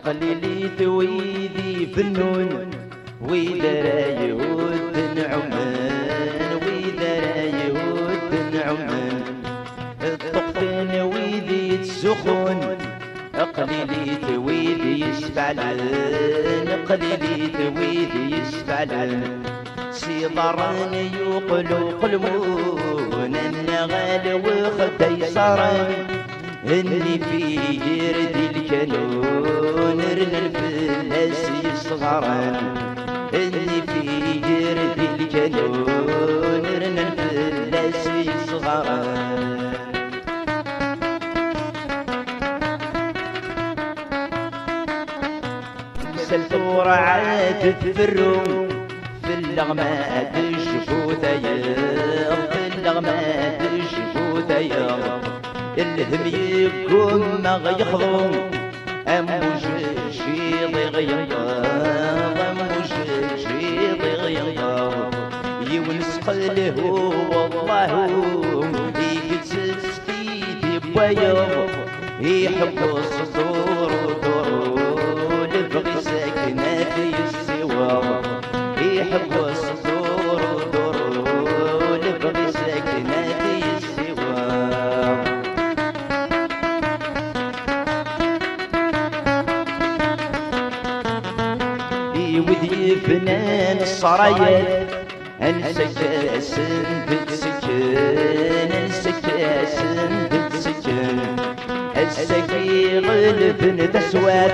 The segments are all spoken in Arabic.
أقليلي تويدي فنون وإذا رايود نعمان وإذا رايود نعمان الطقفين ويدي تسخن أقليلي تويدي يسفعلن أقليلي تويدي يسفعلن سيضرن يقلو قلمون النغال وخدي صارن اني في جردي الكانون رنا الفلاس يصغرن اني في جردي الكانون رنا الفلاس يصغرن سلفور عاد تفرو في اللغمات الشفوتير في اللغمات الشفوتير الهم يقوم ما غيخضم أموج شيضي غينطاغ أموج شيضي غينطاغ يونس قله والله يقتس في بوايض يحب الصدور ودور لبغي ساكنة في السوار يحب الصدور ودور لبغي ساكنة في السوار ودي فنان الصرايات انسى كاسن بالسكن انسى كاسن بالسكن السكي غلب تسوات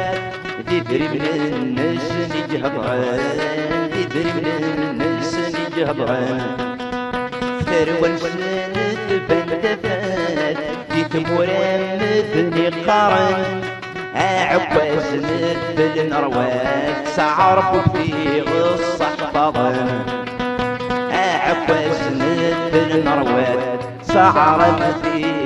تدري من الناس نجهضان تدري من الناس نجهضان ثروة سنة بنتفات تتمورا مدني قارن عكواز مثل نروات سعرب في غصة حفظن عكواز مثل نروات سعرب في